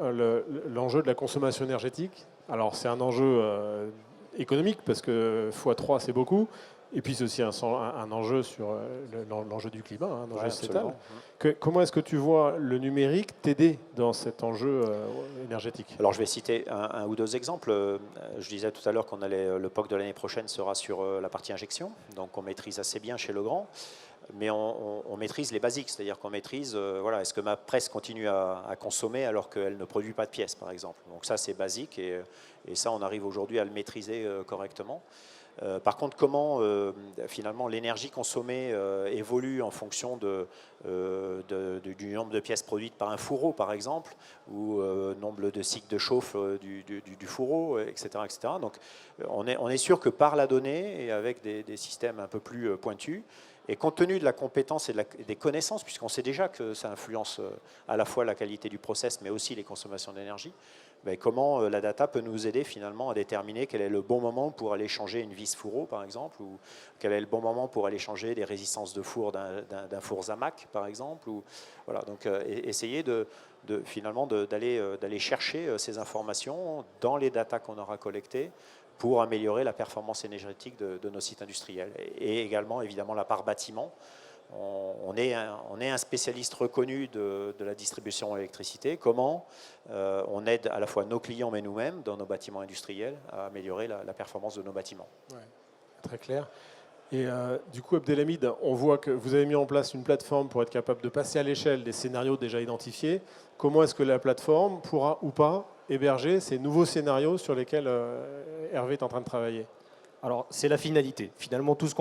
l'enjeu de la consommation énergétique. Alors c'est un enjeu économique parce que x3 c'est beaucoup. Et puis c'est aussi un enjeu sur l'enjeu du climat, un enjeu sociétal. Comment est-ce que tu vois le numérique t'aider dans cet enjeu énergétique? Alors je vais citer un ou deux exemples. Je disais tout à l'heure le POC de l'année prochaine sera sur la partie injection, donc on maîtrise assez bien chez Legrand. Mais on maîtrise les basiques, c'est-à-dire qu'on maîtrise, est-ce que ma presse continue à consommer alors qu'elle ne produit pas de pièces, par exemple. Donc ça, c'est basique et ça, on arrive aujourd'hui à le maîtriser correctement. Par contre, comment finalement l'énergie consommée évolue en fonction du nombre de pièces produites par un fourreau, par exemple, ou nombre de cycles de chauffe du fourreau, etc., etc. Donc, on est sûr que par la donnée et avec des systèmes un peu plus pointus, et compte tenu de la compétence et des connaissances, puisqu'on sait déjà que ça influence à la fois la qualité du process, mais aussi les consommations d'énergie, comment la data peut nous aider finalement à déterminer quel est le bon moment pour aller changer une vis fourreau, par exemple, ou quel est le bon moment pour aller changer des résistances de four d'un four Zamac, par exemple. Voilà, donc essayer finalement d'aller chercher ces informations dans les datas qu'on aura collectées, pour améliorer la performance énergétique de nos sites industriels. Et également, évidemment, la part bâtiment. On est un spécialiste reconnu de la distribution d'électricité. Comment on aide à la fois nos clients, mais nous-mêmes, dans nos bâtiments industriels, à améliorer la performance de nos bâtiments. Ouais, très clair. Et du coup, Abdelhamid, on voit que vous avez mis en place une plateforme pour être capable de passer à l'échelle des scénarios déjà identifiés. Comment est-ce que la plateforme pourra ou pas héberger ces nouveaux scénarios sur lesquels Hervé est en train de travailler? Alors, c'est la finalité. Finalement, tout ce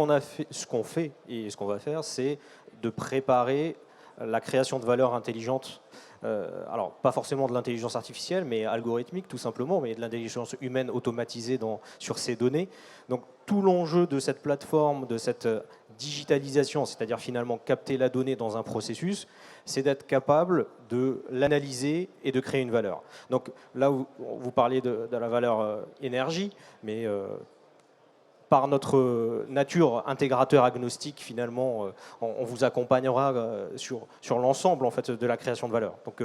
qu'on fait et ce qu'on va faire, c'est de préparer la création de valeurs intelligentes. Alors, pas forcément de l'intelligence artificielle, mais algorithmique, tout simplement, mais de l'intelligence humaine automatisée sur ces données. Donc, tout l'enjeu de cette plateforme, de cette digitalisation, c'est-à-dire finalement capter la donnée dans un processus, c'est d'être capable de l'analyser et de créer une valeur. Donc, là, vous parlez de la valeur énergie, mais par notre nature intégrateur agnostique, finalement, on vous accompagnera sur l'ensemble en fait, de la création de valeur. Donc,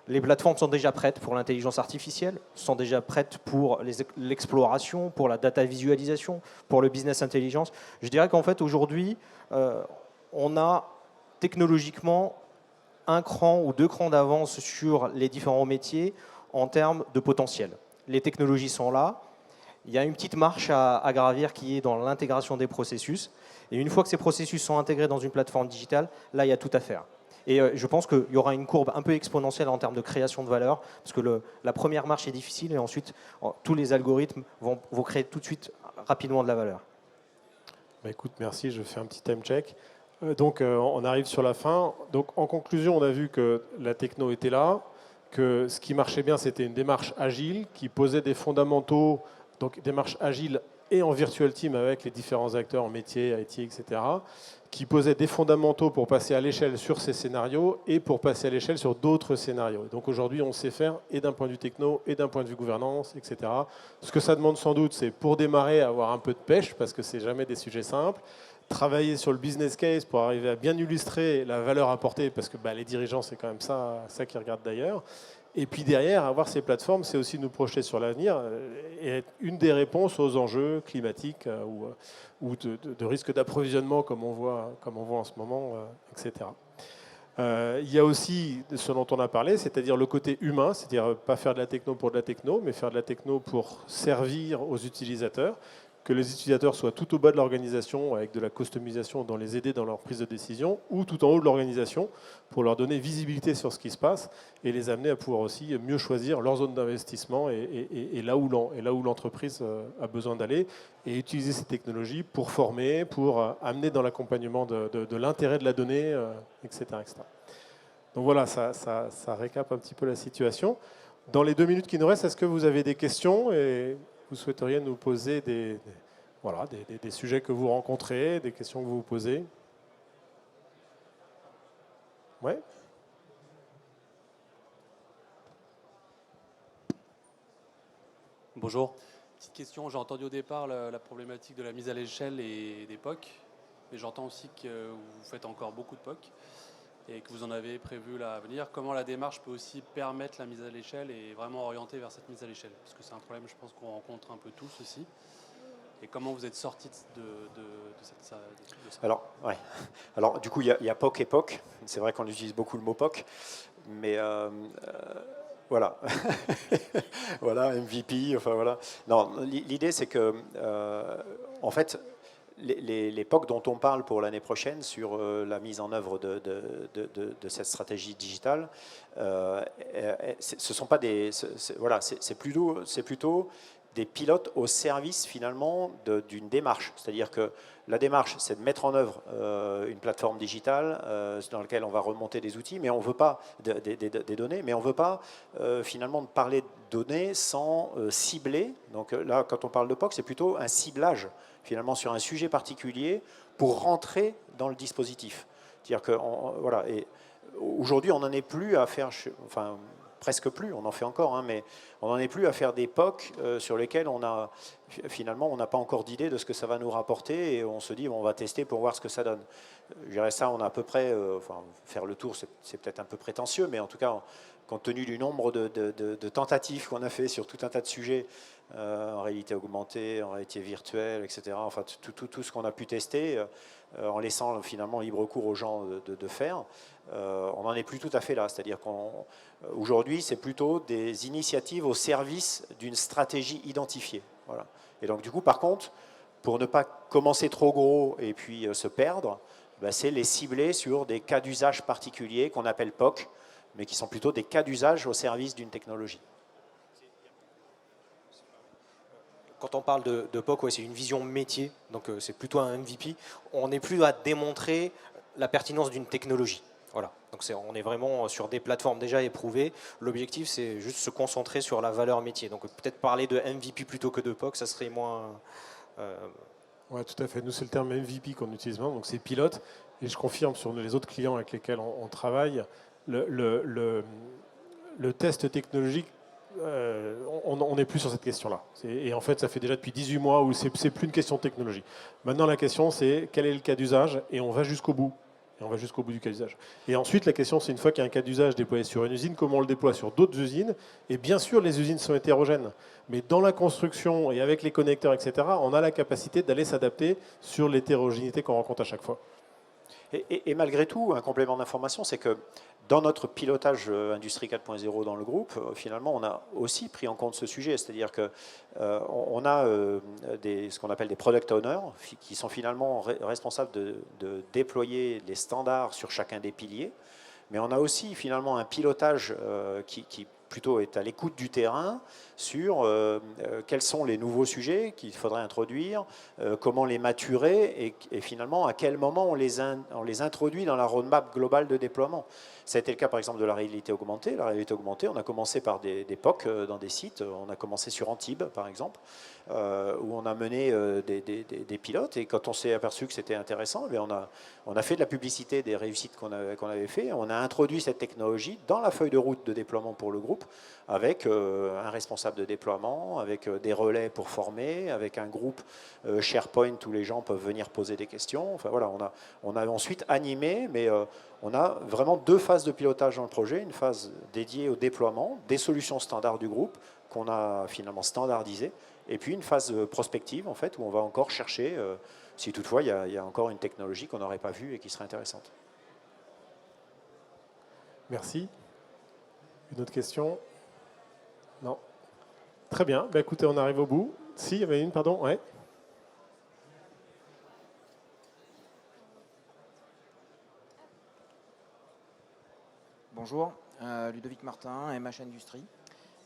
les plateformes sont déjà prêtes pour l'intelligence artificielle, sont déjà prêtes pour l'exploration, pour la data visualisation, pour le business intelligence. Je dirais qu'en fait, aujourd'hui, on a technologiquement un cran ou deux crans d'avance sur les différents métiers en termes de potentiel. Les technologies sont là. Il y a une petite marche à gravir qui est dans l'intégration des processus. Et une fois que ces processus sont intégrés dans une plateforme digitale, là, il y a tout à faire. Et je pense qu'il y aura une courbe un peu exponentielle en termes de création de valeur, parce que la première marche est difficile, et ensuite, tous les algorithmes vont créer tout de suite rapidement de la valeur. Écoute, merci, je fais un petit time check. Donc, on arrive sur la fin. Donc, en conclusion, on a vu que la techno était là, que ce qui marchait bien, c'était une démarche agile qui posait des fondamentaux. Donc, démarche agile et en virtual team avec les différents acteurs en métier, IT, etc., qui posaient des fondamentaux pour passer à l'échelle sur ces scénarios et pour passer à l'échelle sur d'autres scénarios. Donc aujourd'hui, on sait faire et d'un point de vue techno et d'un point de vue gouvernance, etc. Ce que ça demande sans doute, c'est pour démarrer, avoir un peu de pêche, parce que ce n'est jamais des sujets simples. Travailler sur le business case pour arriver à bien illustrer la valeur apportée, parce que les dirigeants, c'est quand même ça qu'ils regardent d'ailleurs. Et puis derrière, avoir ces plateformes, c'est aussi nous projeter sur l'avenir et être une des réponses aux enjeux climatiques ou de risque d'approvisionnement, comme on voit en ce moment, etc. Il y a aussi ce dont on a parlé, c'est-à-dire le côté humain, c'est-à-dire pas faire de la techno pour de la techno, mais faire de la techno pour servir aux utilisateurs. que les utilisateurs soient tout au bas de l'organisation avec de la customisation dans les aider dans leur prise de décision ou tout en haut de l'organisation pour leur donner visibilité sur ce qui se passe et les amener à pouvoir aussi mieux choisir leur zone d'investissement et là où l'entreprise a besoin d'aller et utiliser ces technologies pour former, pour amener dans l'accompagnement de l'intérêt de la donnée, etc., etc. Donc voilà, ça récap un petit peu la situation. Dans les 2 minutes qui nous restent, est-ce que vous avez des questions et vous souhaiteriez nous poser des sujets que vous rencontrez, des questions que vous vous posez? Ouais. Bonjour. Petite question, j'ai entendu au départ la problématique de la mise à l'échelle et des POC, mais j'entends aussi que vous faites encore beaucoup de POC et que vous en avez prévu là à venir. Comment la démarche peut aussi permettre la mise à l'échelle et vraiment orienter vers cette mise à l'échelle? Parce que c'est un problème, je pense, qu'on rencontre un peu tous aussi. Et comment vous êtes sorti de ça? Alors, du coup, il y a POC et POC. C'est vrai qu'on utilise beaucoup le mot POC, mais voilà. Voilà, MVP, enfin voilà. Non, l'idée, c'est que, en fait, les POC dont on parle pour l'année prochaine sur la mise en œuvre de cette stratégie digitale, ce sont pas des, voilà, c'est plutôt des pilotes au service finalement d'une démarche. C'est-à-dire que la démarche, c'est de mettre en œuvre une plateforme digitale dans laquelle on va remonter des outils, mais on veut pas des données, mais on veut pas finalement de parler de données sans cibler. Donc là, quand on parle de POC, c'est plutôt un ciblage finalement sur un sujet particulier pour rentrer dans le dispositif. C'est-à-dire que voilà. Et aujourd'hui, on n'en est plus à faire, enfin presque plus, on en fait encore, hein, mais on n'en est plus à faire des POC sur lesquels finalement on n'a pas encore d'idée de ce que ça va nous rapporter et on se dit bon, on va tester pour voir ce que ça donne. Je dirais ça, on a à peu près, enfin faire le tour c'est peut-être un peu prétentieux, mais en tout cas compte tenu du nombre de tentatives qu'on a fait sur tout un tas de sujets, en réalité augmentée, en réalité virtuelle, etc. Enfin tout ce qu'on a pu tester, en laissant finalement libre cours aux gens de faire. On n'en est plus tout à fait là, c'est-à-dire qu'aujourd'hui, c'est plutôt des initiatives au service d'une stratégie identifiée. Voilà. Et donc, du coup, par contre, pour ne pas commencer trop gros et puis se perdre, c'est les cibler sur des cas d'usage particuliers qu'on appelle POC, mais qui sont plutôt des cas d'usage au service d'une technologie. Quand on parle de POC, ouais, c'est une vision métier, donc c'est plutôt un MVP. On n'est plus à démontrer la pertinence d'une technologie. Voilà. Donc on est vraiment sur des plateformes déjà éprouvées. L'objectif, c'est juste se concentrer sur la valeur métier. Donc peut-être parler de MVP plutôt que de POC, ça serait moins... Oui, tout à fait. Nous, c'est le terme MVP qu'on utilise maintenant, donc c'est pilote. Et je confirme sur les autres clients avec lesquels on travaille, le test technologique, on n'est plus sur cette question-là. Et en fait, ça fait déjà depuis 18 mois où c'est plus une question de technologie. Maintenant, la question, c'est quel est le cas d'usage et on va jusqu'au bout. Et on va jusqu'au bout du cas d'usage. Et ensuite, la question, c'est une fois qu'il y a un cas d'usage déployé sur une usine, comment on le déploie sur d'autres usines? Et bien sûr, les usines sont hétérogènes. Mais dans la construction et avec les connecteurs, etc., on a la capacité d'aller s'adapter sur l'hétérogénéité qu'on rencontre à chaque fois. Et malgré tout, un complément d'information, c'est que dans notre pilotage Industrie 4.0 dans le groupe, finalement, on a aussi pris en compte ce sujet. C'est-à-dire qu'on a ce qu'on appelle des product owners qui sont finalement responsables de déployer les standards sur chacun des piliers. Mais on a aussi finalement un pilotage qui plutôt est à l'écoute du terrain sur quels sont les nouveaux sujets qu'il faudrait introduire, comment les maturer et finalement à quel moment on les introduit dans la roadmap globale de déploiement. Ça a été le cas par exemple de la réalité augmentée. La réalité augmentée, on a commencé par des POC dans des sites. On a commencé sur Antibes par exemple, où on a mené des pilotes et quand on s'est aperçu que c'était intéressant, on a fait de la publicité des réussites qu'on avait fait. On a introduit cette technologie dans la feuille de route de déploiement pour le groupe avec un responsable de déploiement, avec des relais pour former, avec un groupe SharePoint où les gens peuvent venir poser des questions. Enfin voilà, on a ensuite animé, mais on a vraiment 2 phases de pilotage dans le projet, une phase dédiée au déploiement, des solutions standards du groupe qu'on a finalement standardisées, et puis une phase prospective en fait où on va encore chercher si toutefois il y a encore une technologie qu'on n'aurait pas vue et qui serait intéressante. Merci. Une autre question? Non. Très bien. Écoutez, on arrive au bout. Si, il y avait une, pardon. Ouais. Bonjour, Ludovic Martin, MH Industrie.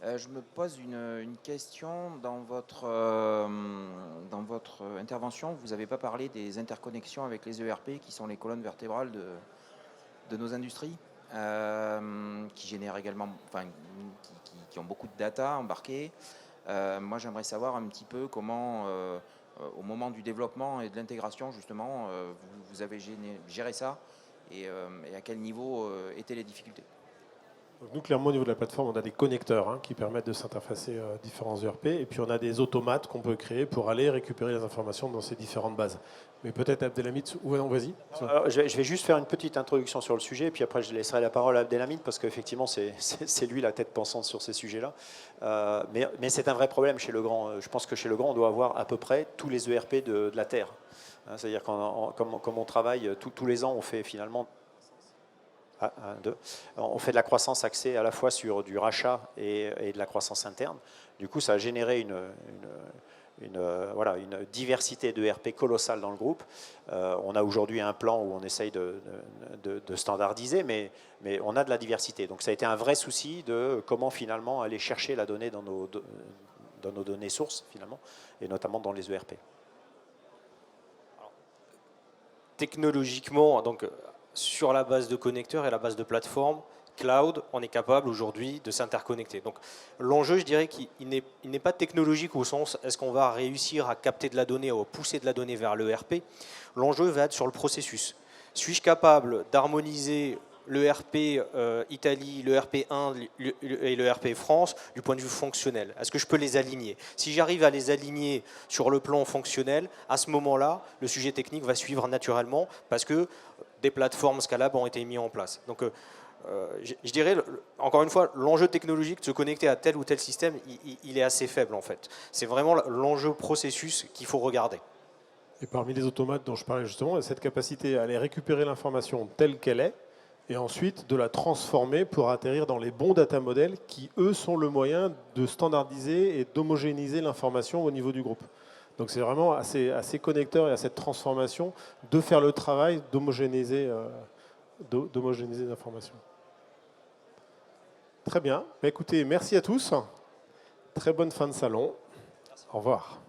Je me pose une question dans votre intervention. Vous n'avez pas parlé des interconnexions avec les ERP qui sont les colonnes vertébrales de nos industries, qui génèrent également, enfin, qui ont beaucoup de data embarquées. Moi, j'aimerais savoir un petit peu comment, au moment du développement et de l'intégration, justement, vous avez géré ça et à quel niveau étaient les difficultés. Donc nous, clairement, au niveau de la plateforme, on a des connecteurs qui permettent de s'interfacer différents ERP. Et puis, on a des automates qu'on peut créer pour aller récupérer les informations dans ces différentes bases. Mais peut-être, Abdelhamid, vas-y. Alors, je vais juste faire une petite introduction sur le sujet, et puis après, je laisserai la parole à Abdelhamid, parce qu'effectivement, c'est lui la tête pensante sur ces sujets-là. Mais c'est un vrai problème chez Legrand. Je pense que chez Legrand, on doit avoir à peu près tous les ERP de la Terre. C'est-à-dire comme on travaille tous les ans, on fait finalement... On fait de la croissance axée à la fois sur du rachat et de la croissance interne. Du coup, ça a généré une diversité de RP colossale dans le groupe. On a aujourd'hui un plan où on essaye de standardiser, mais on a de la diversité. Donc ça a été un vrai souci de comment finalement aller chercher la donnée dans nos données sources, finalement, et notamment dans les ERP. Technologiquement, donc, sur la base de connecteurs et la base de plateforme, cloud, on est capable aujourd'hui de s'interconnecter. Donc l'enjeu, je dirais qu'il n'est pas technologique au sens est-ce qu'on va réussir à capter de la donnée ou à pousser de la donnée vers l'ERP. L'enjeu va être sur le processus. Suis-je capable d'harmoniser l'ERP Italie, l'ERP Inde et l'ERP France du point de vue fonctionnel? Est-ce que je peux les aligner? Si j'arrive à les aligner sur le plan fonctionnel, à ce moment-là, le sujet technique va suivre naturellement parce que des plateformes scalables ont été mises en place. Donc, je dirais, encore une fois, l'enjeu technologique de se connecter à tel ou tel système, il est assez faible en fait. C'est vraiment l'enjeu processus qu'il faut regarder. Et parmi les automates dont je parlais justement, il y a cette capacité à aller récupérer l'information telle qu'elle est et ensuite de la transformer pour atterrir dans les bons data models qui, eux, sont le moyen de standardiser et d'homogénéiser l'information au niveau du groupe. Donc c'est vraiment à ces connecteurs et à cette transformation de faire le travail d'homogénéiser l'information. Très bien. Écoutez, merci à tous. Très bonne fin de salon. Au revoir.